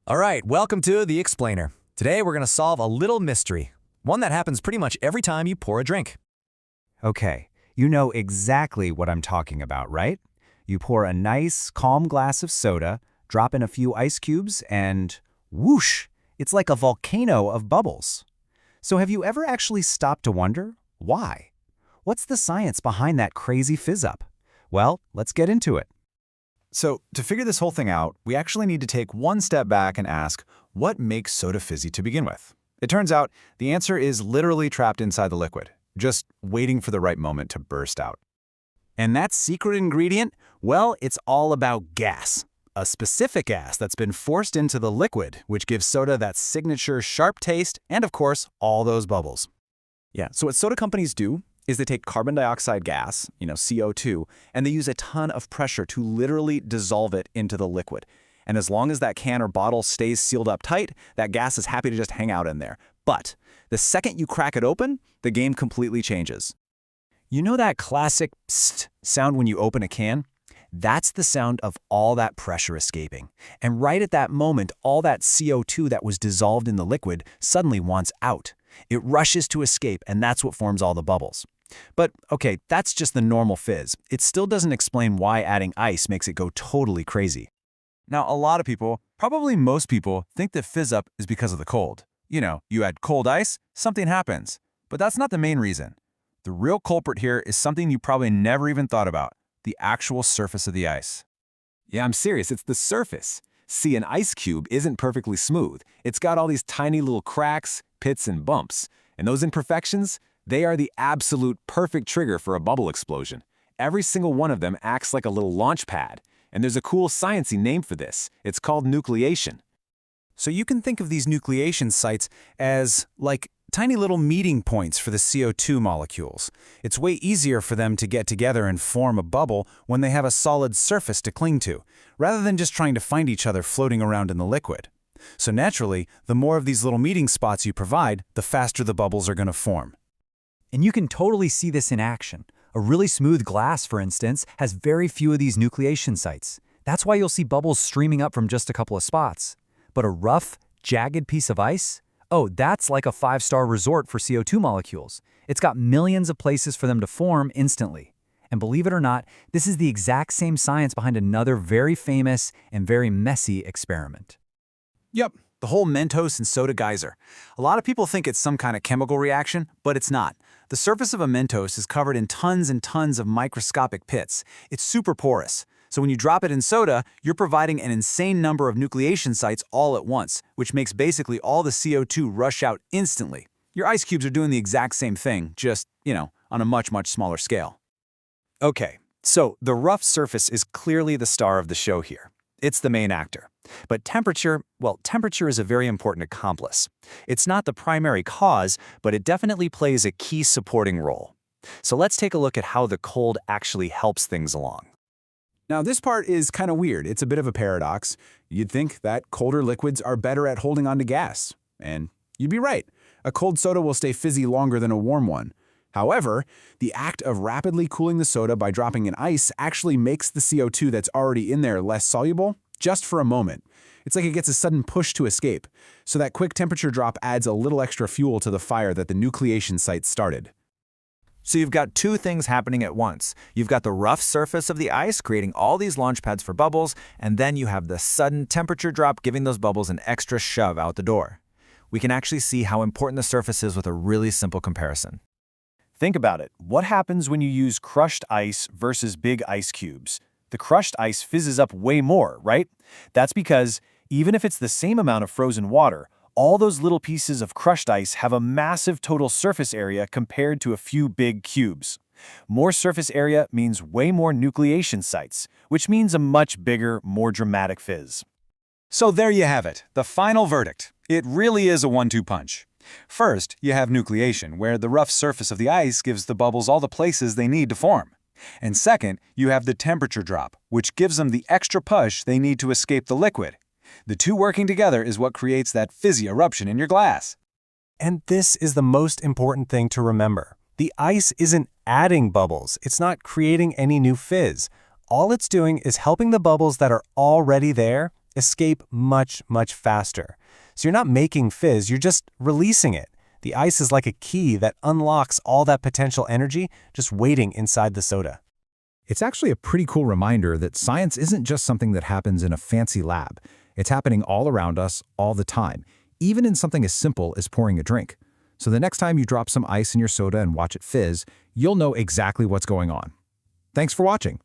All right, welcome to The Explainer. Today we're going to solve a little mystery, one that happens pretty much every time you pour a drink. Okay, you know exactly what I'm talking about, right? You pour a nice, calm glass of soda, drop in a few ice cubes, and whoosh, it's like a volcano of bubbles. So have you ever actually stopped to wonder why? What's the science behind that crazy fizz up? Well, let's get into it. So, to figure this whole thing out, we actually need to take one step back and ask, what makes soda fizzy to begin with? It turns out the answer is literally trapped inside the liquid, just waiting for the right moment to burst out. And that secret ingredient? Well, it's all about gas. A specific gas that's been forced into the liquid, which gives soda that signature sharp taste and, of course, all those bubbles. Yeah, so what soda companies do is they take carbon dioxide gas, CO2, and they use a ton of pressure to literally dissolve it into the liquid. And as long as that can or bottle stays sealed up tight, that gas is happy to just hang out in there. But the second you crack it open, the game completely changes. You know that classic psst sound when you open a can? That's the sound of all that pressure escaping. And right at that moment, all that CO2 that was dissolved in the liquid suddenly wants out. It rushes to escape, and that's what forms all the bubbles. But, okay, that's just the normal fizz. It still doesn't explain why adding ice makes it go totally crazy. Now, a lot of people, probably most people, think that fizz up is because of the cold. You add cold ice, something happens. But that's not the main reason. The real culprit here is something you probably never even thought about, the actual surface of the ice. Yeah, I'm serious, it's the surface. See, an ice cube isn't perfectly smooth. It's got all these tiny little cracks, pits, and bumps. And those imperfections, they are the absolute perfect trigger for a bubble explosion. Every single one of them acts like a little launch pad. And there's a cool sciencey name for this. It's called nucleation. So you can think of these nucleation sites as like tiny little meeting points for the CO2 molecules. It's way easier for them to get together and form a bubble when they have a solid surface to cling to, rather than just trying to find each other floating around in the liquid. So naturally, the more of these little meeting spots you provide, the faster the bubbles are going to form. And you can totally see this in action. A really smooth glass, for instance, has very few of these nucleation sites. That's why you'll see bubbles streaming up from just a couple of spots. But a rough, jagged piece of ice? Oh, that's like a five-star resort for CO2 molecules. It's got millions of places for them to form instantly. And believe it or not, this is the exact same science behind another very famous and very messy experiment. Yep, the whole Mentos and soda geyser. A lot of people think it's some kind of chemical reaction, but it's not. The surface of a Mentos is covered in tons and tons of microscopic pits. It's super porous. So when you drop it in soda, you're providing an insane number of nucleation sites all at once, which makes basically all the CO2 rush out instantly. Your ice cubes are doing the exact same thing, just, on a much, much smaller scale. Okay, so the rough surface is clearly the star of the show here. It's the main actor. But temperature is a very important accomplice. It's not the primary cause, but it definitely plays a key supporting role. So let's take a look at how the cold actually helps things along. Now, this part is kind of weird. It's a bit of a paradox. You'd think that colder liquids are better at holding on to gas. And you'd be right. A cold soda will stay fizzy longer than a warm one. However, the act of rapidly cooling the soda by dropping in ice actually makes the CO2 that's already in there less soluble, just for a moment. It's like it gets a sudden push to escape. So that quick temperature drop adds a little extra fuel to the fire that the nucleation site started. So you've got two things happening at once. You've got the rough surface of the ice creating all these launch pads for bubbles, and then you have the sudden temperature drop giving those bubbles an extra shove out the door. We can actually see how important the surface is with a really simple comparison. Think about it. What happens when you use crushed ice versus big ice cubes? The crushed ice fizzes up way more, right? That's because even if it's the same amount of frozen water, all those little pieces of crushed ice have a massive total surface area compared to a few big cubes. More surface area means way more nucleation sites, which means a much bigger, more dramatic fizz. So there you have it, the final verdict. It really is a 1-2 punch. First, you have nucleation, where the rough surface of the ice gives the bubbles all the places they need to form. And second, you have the temperature drop, which gives them the extra push they need to escape the liquid. The two working together is what creates that fizzy eruption in your glass. And this is the most important thing to remember. The ice isn't adding bubbles. It's not creating any new fizz. All it's doing is helping the bubbles that are already there escape much, much faster. So you're not making fizz, you're just releasing it. The ice is like a key that unlocks all that potential energy just waiting inside the soda. It's actually a pretty cool reminder that science isn't just something that happens in a fancy lab. It's happening all around us, all the time, even in something as simple as pouring a drink. So the next time you drop some ice in your soda and watch it fizz, you'll know exactly what's going on. Thanks for watching.